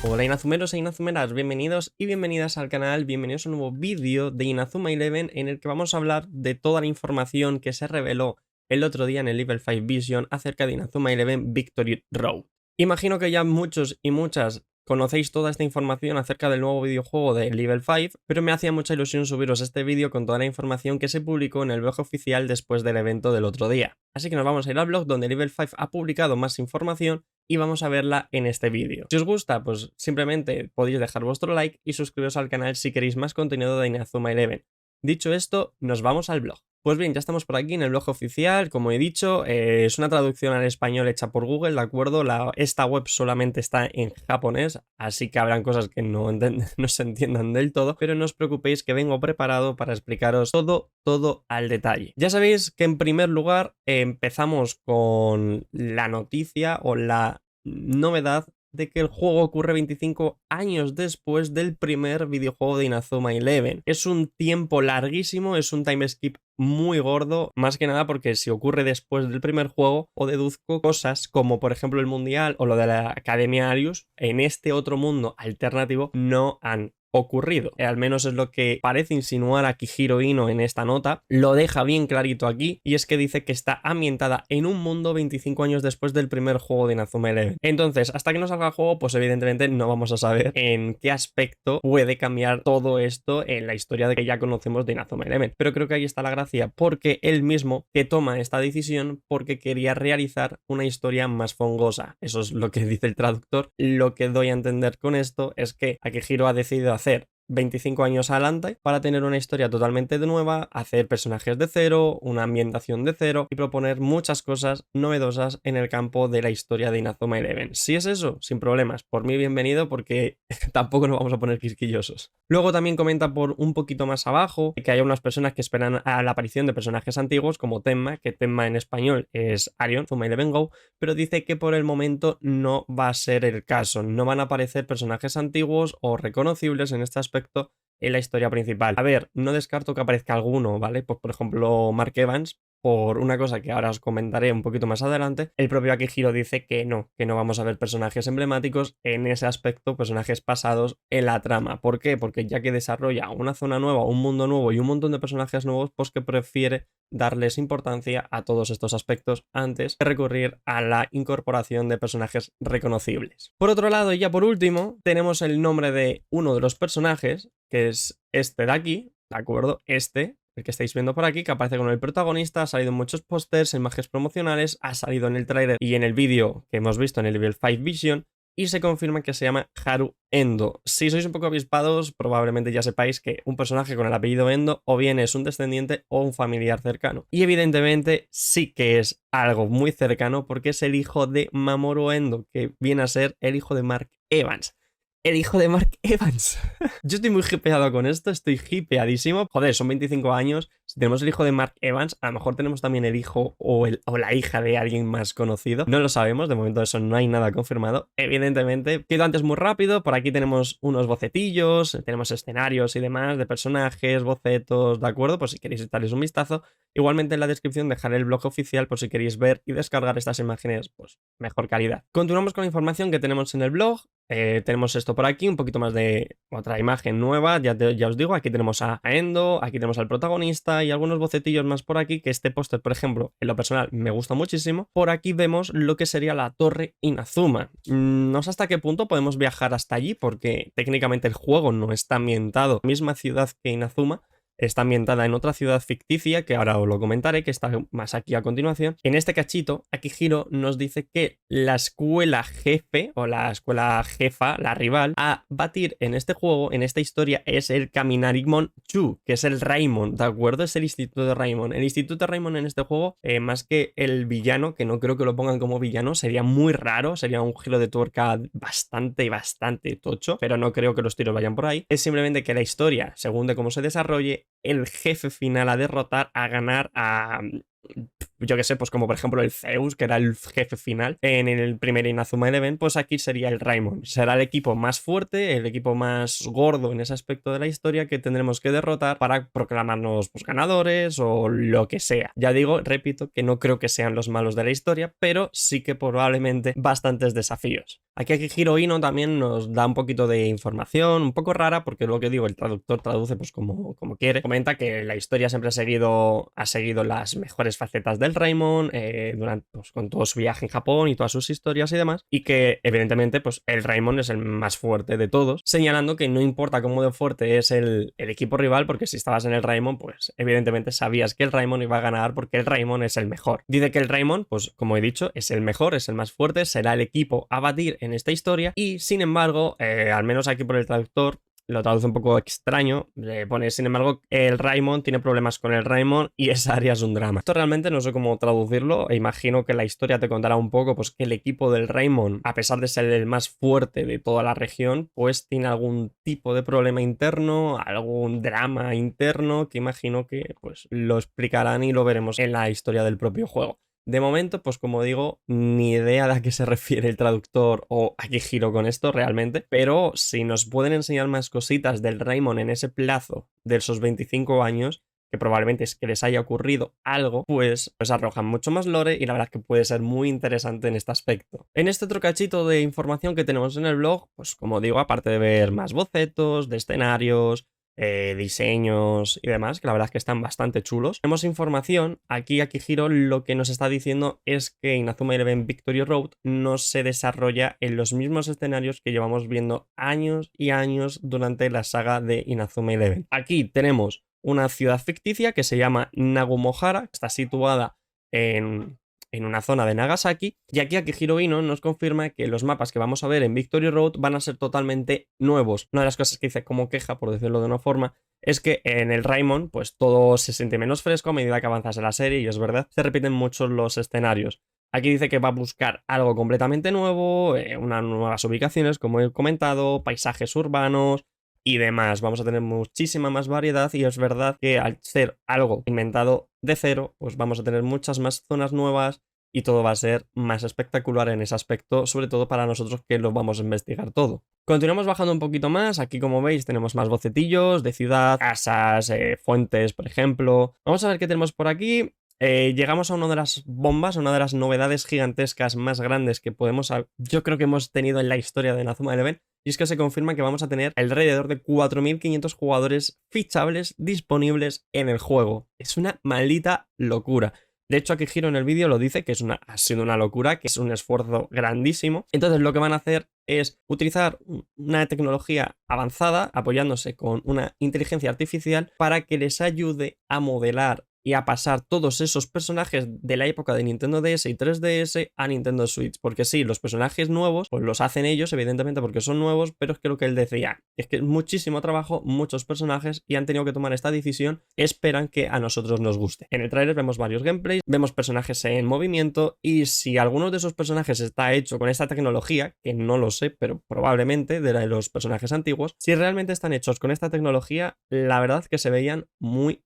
Hola Inazumeros e Inazumeras, bienvenidos y bienvenidas al canal, bienvenidos a un nuevo vídeo de Inazuma Eleven en el que vamos a hablar de toda la información que se reveló el otro día en el Level 5 Vision acerca de Inazuma Eleven Victory Road. Imagino que ya muchos y muchas conocéis toda esta información acerca del nuevo videojuego de Level 5, pero me hacía mucha ilusión subiros este vídeo con toda la información que se publicó en el blog oficial después del evento del otro día. Así que nos vamos a ir al blog donde Level 5 ha publicado más información y vamos a verla en este vídeo. Si os gusta, pues simplemente podéis dejar vuestro like y suscribiros al canal si queréis más contenido de Inazuma Eleven. Dicho esto, nos vamos al blog. Pues bien, ya estamos por aquí en el blog oficial, como he dicho, es una traducción al español hecha por Google, ¿de acuerdo? Esta web solamente está en japonés, así que habrán cosas que no se entiendan del todo, pero no os preocupéis que vengo preparado para explicaros todo al detalle. Ya sabéis que en primer lugar empezamos con la noticia o la novedad de que el juego ocurre 25 años después del primer videojuego de Inazuma Eleven. Es un tiempo larguísimo, es un time skip muy gordo, más que nada porque si ocurre después del primer juego, o deduzco cosas como por ejemplo el Mundial o lo de la Academia Arius, en este otro mundo alternativo no han ocurrido. Al menos es lo que parece insinuar Akihiro Ino en esta nota. Lo deja bien clarito aquí y es que dice que está ambientada en un mundo 25 años después del primer juego de Inazuma Eleven. Entonces, hasta que no salga el juego, pues evidentemente no vamos a saber en qué aspecto puede cambiar todo esto en la historia de que ya conocemos de Inazuma Eleven. Pero creo que ahí está la gracia, porque él mismo que toma esta decisión porque quería realizar una historia más fongosa. Eso es lo que dice el traductor. Lo que doy a entender con esto es que Akihiro ha decidido hacer 25 años adelante para tener una historia totalmente nueva, hacer personajes de cero, una ambientación de cero y proponer muchas cosas novedosas en el campo de la historia de Inazuma Eleven. Si es eso, sin problemas, por mí bienvenido porque tampoco nos vamos a poner quisquillosos. Luego también comenta por un poquito más abajo que hay unas personas que esperan a la aparición de personajes antiguos como Tenma, que Tenma en español es Arion, Inazuma Eleven Go, pero dice que por el momento no va a ser el caso, no van a aparecer personajes antiguos o reconocibles en este aspecto en la historia principal. A ver, no descarto que aparezca alguno, ¿vale? Pues por ejemplo Mark Evans, por una cosa que ahora os comentaré un poquito más adelante. El propio Akihiro dice que no vamos a ver personajes emblemáticos en ese aspecto, personajes pasados en la trama. ¿Por qué? Porque ya que desarrolla una zona nueva, un mundo nuevo y un montón de personajes nuevos, pues que prefiere darles importancia a todos estos aspectos antes de recurrir a la incorporación de personajes reconocibles. Por otro lado, y ya por último, tenemos el nombre de uno de los personajes, que es este de aquí, ¿de acuerdo? El que estáis viendo por aquí, que aparece con el protagonista, ha salido en muchos pósters, en imágenes promocionales, ha salido en el tráiler y en el vídeo que hemos visto en el Level 5 Vision, y se confirma que se llama Haru Endo. Si sois un poco avispados, probablemente ya sepáis que un personaje con el apellido Endo o bien es un descendiente o un familiar cercano. Y evidentemente sí que es algo muy cercano porque es el hijo de Mamoru Endo, que viene a ser el hijo de Mark Evans. El hijo de Mark Evans. Yo estoy muy hipeado con esto, estoy hipeadísimo. Joder, son 25 años. Si tenemos el hijo de Mark Evans, a lo mejor tenemos también el hijo o la hija de alguien más conocido. No lo sabemos, de momento eso no hay nada confirmado. Evidentemente, quedo antes muy rápido. Por aquí tenemos unos bocetillos, tenemos escenarios y demás de personajes, bocetos, ¿de acuerdo? Pues si queréis echarles un vistazo. Igualmente en la descripción dejaré el blog oficial por si queréis ver y descargar estas imágenes, pues mejor calidad. Continuamos con la información que tenemos en el blog. Tenemos esto por aquí, un poquito más de otra imagen nueva, ya os digo, aquí tenemos a Endo, aquí tenemos al protagonista y algunos bocetillos más por aquí, que este póster, por ejemplo, en lo personal me gusta muchísimo. Por aquí vemos lo que sería la Torre Inazuma. No sé hasta qué punto podemos viajar hasta allí, porque técnicamente el juego no está ambientado en la misma ciudad que Inazuma. Está ambientada en otra ciudad ficticia, que ahora os lo comentaré, que está más aquí a continuación. En este cachito, Akihiro nos dice que la escuela jefe, o la escuela jefa, la rival, a batir en este juego, en esta historia, es el Kaminarimon Chu, que es el Raimon, ¿de acuerdo? Es el Instituto de Raimon. El Instituto de Raimon en este juego, más que el villano, que no creo que lo pongan como villano, sería muy raro, sería un giro de tuerca bastante tocho, pero no creo que los tiros vayan por ahí. Es simplemente que la historia, según de cómo se desarrolle, el jefe final a derrotar, a ganar a... yo que sé, pues como por ejemplo el Zeus, que era el jefe final en el primer Inazuma Eleven, pues aquí sería el Raimon. Será el equipo más fuerte, el equipo más gordo en ese aspecto de la historia que tendremos que derrotar para proclamarnos pues ganadores o lo que sea. Ya digo, repito, que no creo que sean los malos de la historia, pero sí que probablemente bastantes desafíos. Aquí Akihiro Ino también nos da un poquito de información, un poco rara, porque lo que digo, el traductor traduce pues como quiere. Comenta que la historia siempre ha seguido las mejores facetas del Raimon durante, pues, con todo su viaje en Japón y todas sus historias y demás, y que evidentemente pues el Raimon es el más fuerte de todos, señalando que no importa cómo de fuerte es el equipo rival, porque si estabas en el Raimon, pues evidentemente sabías que el Raimon iba a ganar porque el Raimon es el mejor. Dice que el Raimon, pues como he dicho, es el mejor, es el más fuerte, será el equipo a batir en esta historia y sin embargo, al menos aquí por el traductor, lo traduce un poco extraño, le pone sin embargo el Raimon tiene problemas con el Raimon y esa área es un drama. Esto realmente no sé cómo traducirlo e imagino que la historia te contará un poco pues que el equipo del Raimon, a pesar de ser el más fuerte de toda la región, pues tiene algún tipo de problema interno, algún drama interno que imagino que pues lo explicarán y lo veremos en la historia del propio juego. De momento, pues como digo, ni idea de a qué se refiere el traductor o a qué giro con esto realmente, pero si nos pueden enseñar más cositas del Raimon en ese plazo de esos 25 años, que probablemente es que les haya ocurrido algo, pues arrojan mucho más lore y la verdad es que puede ser muy interesante en este aspecto. En este otro cachito de información que tenemos en el blog, pues como digo, aparte de ver más bocetos, de escenarios, diseños y demás, que la verdad es que están bastante chulos. Tenemos información, aquí Akihiro lo que nos está diciendo es que Inazuma Eleven Victory Road no se desarrolla en los mismos escenarios que llevamos viendo años y años durante la saga de Inazuma Eleven. Aquí tenemos una ciudad ficticia que se llama Nagumohara, está situada en una zona de Nagasaki, y aquí Akihiro Ino nos confirma que los mapas que vamos a ver en Victory Road van a ser totalmente nuevos. Una de las cosas que dice como queja, por decirlo de una forma, es que en el Raimon pues todo se siente menos fresco a medida que avanzas en la serie, y es verdad, se repiten mucho los escenarios. Aquí dice que va a buscar algo completamente nuevo, unas nuevas ubicaciones, como he comentado, paisajes urbanos y demás. Vamos a tener muchísima más variedad y es verdad que al ser algo inventado de cero, pues vamos a tener muchas más zonas nuevas y todo va a ser más espectacular en ese aspecto, sobre todo para nosotros que lo vamos a investigar todo. Continuamos bajando un poquito más, aquí como veis tenemos más bocetillos de ciudad, casas, fuentes, por ejemplo. Vamos a ver qué tenemos por aquí. Llegamos a una de las bombas, una de las novedades gigantescas más grandes que yo creo que hemos tenido en la historia de Inazuma Eleven, y es que se confirma que vamos a tener alrededor de 4.500 jugadores fichables disponibles en el juego. Es una maldita locura. De hecho, Akihiro en el vídeo lo dice, que ha sido una locura, que es un esfuerzo grandísimo. Entonces lo que van a hacer es utilizar una tecnología avanzada, apoyándose con una inteligencia artificial, para que les ayude a modelar y a pasar todos esos personajes de la época de Nintendo DS y 3DS a Nintendo Switch. Porque sí, los personajes nuevos pues los hacen ellos, evidentemente porque son nuevos, pero es que lo que él decía es que es muchísimo trabajo, muchos personajes y han tenido que tomar esta decisión, esperan que a nosotros nos guste. En el trailer vemos varios gameplays, vemos personajes en movimiento y si alguno de esos personajes está hecho con esta tecnología, que no lo sé, pero probablemente de los personajes antiguos, si realmente están hechos con esta tecnología, la verdad es que se veían muy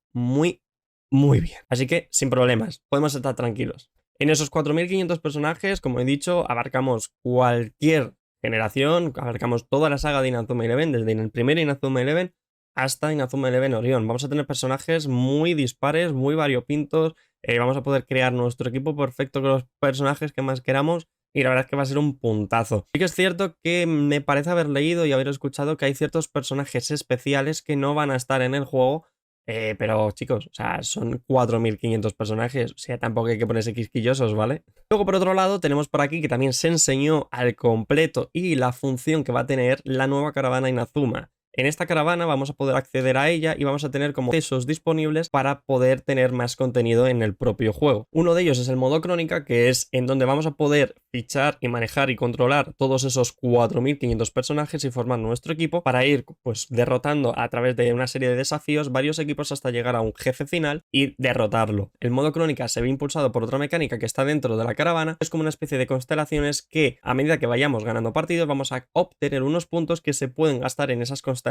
bien. Así que, sin problemas, podemos estar tranquilos. En esos 4.500 personajes, como he dicho, abarcamos cualquier generación, abarcamos toda la saga de Inazuma Eleven, desde el primer Inazuma Eleven hasta Inazuma Eleven Orion. Vamos a tener personajes muy dispares, muy variopintos, vamos a poder crear nuestro equipo perfecto con los personajes que más queramos, y la verdad es que va a ser un puntazo. Sí que es cierto que me parece haber leído y haber escuchado que hay ciertos personajes especiales que no van a estar en el juego. Pero chicos, o sea, son 4.500 personajes, o sea, tampoco hay que ponerse quisquillosos, ¿vale? Luego, por otro lado, tenemos por aquí que también se enseñó al completo y la función que va a tener la nueva caravana Inazuma. En esta caravana vamos a poder acceder a ella y vamos a tener como accesos disponibles para poder tener más contenido en el propio juego. Uno de ellos es el modo crónica, que es en donde vamos a poder fichar y manejar y controlar todos esos 4.500 personajes y formar nuestro equipo para ir pues derrotando a través de una serie de desafíos varios equipos hasta llegar a un jefe final y derrotarlo. El modo crónica se ve impulsado por otra mecánica que está dentro de la caravana, es como una especie de constelaciones que a medida que vayamos ganando partidos vamos a obtener unos puntos que se pueden gastar en esas constelaciones.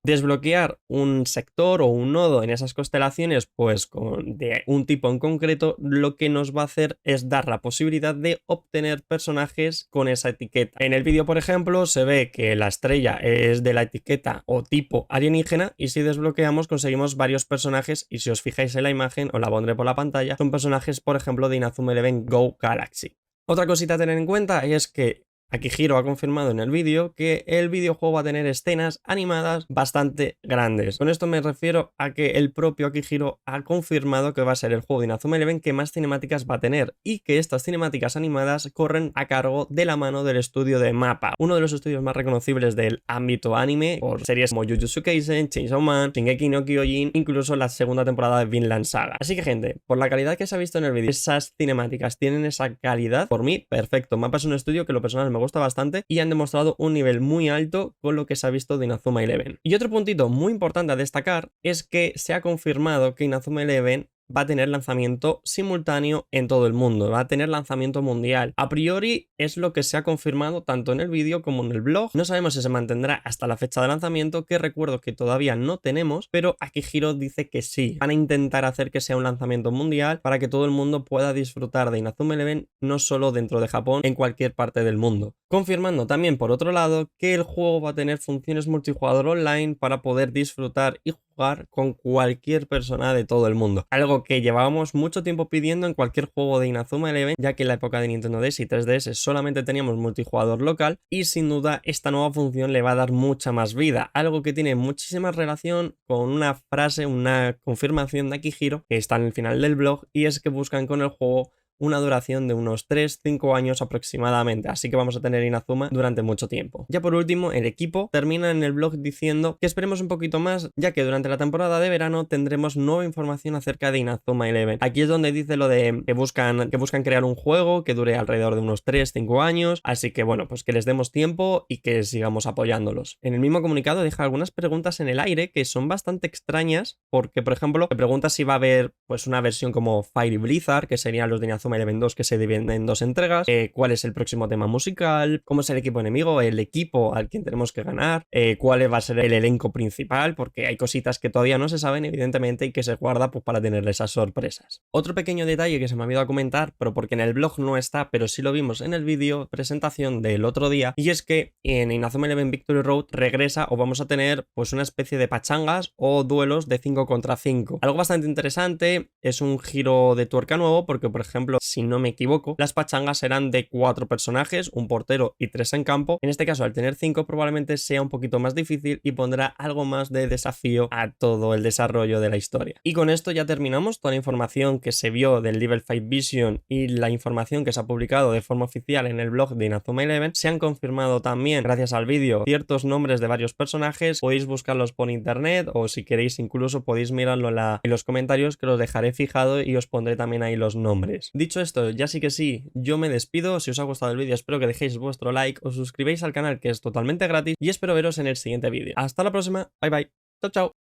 Desbloquear un sector o un nodo en esas constelaciones pues de un tipo en concreto, lo que nos va a hacer es dar la posibilidad de obtener personajes con esa etiqueta. En el vídeo, por ejemplo, se ve que la estrella es de la etiqueta o tipo alienígena y si desbloqueamos conseguimos varios personajes y si os fijáis en la imagen, os la pondré por la pantalla, son personajes, por ejemplo, de Inazuma Eleven Go Galaxy. Otra cosita a tener en cuenta es que Akihiro ha confirmado en el vídeo que el videojuego va a tener escenas animadas bastante grandes. Con esto me refiero a que el propio Akihiro ha confirmado que va a ser el juego de Inazuma Eleven que más cinemáticas va a tener y que estas cinemáticas animadas corren a cargo de la mano del estudio de MAPPA, uno de los estudios más reconocibles del ámbito anime por series como Jujutsu Kaisen, Chainsaw Man, Shingeki no Kyojin, incluso la segunda temporada de Vinland Saga. Así que gente, por la calidad que se ha visto en el vídeo, esas cinemáticas tienen esa calidad, por mí, perfecto. MAPPA es un estudio que lo personal me gusta bastante y han demostrado un nivel muy alto con lo que se ha visto de Inazuma Eleven. Y otro puntito muy importante a destacar es que se ha confirmado que Inazuma Eleven va a tener lanzamiento simultáneo en todo el mundo, va a tener lanzamiento mundial. A priori es lo que se ha confirmado tanto en el vídeo como en el blog. No sabemos si se mantendrá hasta la fecha de lanzamiento, que recuerdo que todavía no tenemos, pero Akihiro dice que sí. Van a intentar hacer que sea un lanzamiento mundial para que todo el mundo pueda disfrutar de Inazuma Eleven, no solo dentro de Japón, en cualquier parte del mundo. Confirmando también por otro lado que el juego va a tener funciones multijugador online para poder disfrutar y jugar con cualquier persona de todo el mundo. Algo que llevábamos mucho tiempo pidiendo en cualquier juego de Inazuma Eleven, ya que en la época de Nintendo DS y 3DS solamente teníamos multijugador local y sin duda esta nueva función le va a dar mucha más vida. Algo que tiene muchísima relación con una frase, una confirmación de Akihiro que está en el final del blog, y es que buscan con el juego una duración de unos 3-5 años aproximadamente, así que vamos a tener Inazuma durante mucho tiempo. Ya por último, el equipo termina en el blog diciendo que esperemos un poquito más, ya que durante la temporada de verano tendremos nueva información acerca de Inazuma Eleven. Aquí es donde dice lo de que buscan crear un juego que dure alrededor de unos 3-5 años, así que bueno, pues que les demos tiempo y que sigamos apoyándolos. En el mismo comunicado deja algunas preguntas en el aire que son bastante extrañas, porque por ejemplo, se pregunta si va a haber pues una versión como Fire y Blizzard, que serían los de Inazuma Eleven 2, que se dividen en 2 entregas, cuál es el próximo tema musical, cómo es el equipo enemigo, el equipo al quien tenemos que ganar, cuál va a ser el elenco principal, porque hay cositas que todavía no se saben evidentemente y que se guarda pues para tener esas sorpresas. Otro pequeño detalle que se me ha olvidado comentar, pero porque en el blog no está, pero sí lo vimos en el vídeo presentación del otro día, y es que en Inazuma Eleven Victory Road regresa o vamos a tener pues una especie de pachangas o duelos de 5 contra 5. Algo bastante interesante, es un giro de tuerca nuevo porque por ejemplo, si no me equivoco, las pachangas serán de 4 personajes, un portero y 3 en campo. En este caso, al tener 5 probablemente sea un poquito más difícil y pondrá algo más de desafío a todo el desarrollo de la historia. Y con esto ya terminamos toda la información que se vio del Level 5 Vision y la información que se ha publicado de forma oficial en el blog de Inazuma Eleven. Se han confirmado también, gracias al vídeo, ciertos nombres de varios personajes. Podéis buscarlos por internet o si queréis incluso podéis mirarlo en los comentarios, que los dejaré fijado y os pondré también ahí los nombres. Dicho esto, ya sí que sí, yo me despido. Si os ha gustado el vídeo espero que dejéis vuestro like, os suscribáis al canal que es totalmente gratis y espero veros en el siguiente vídeo. Hasta la próxima, bye bye, chao chao.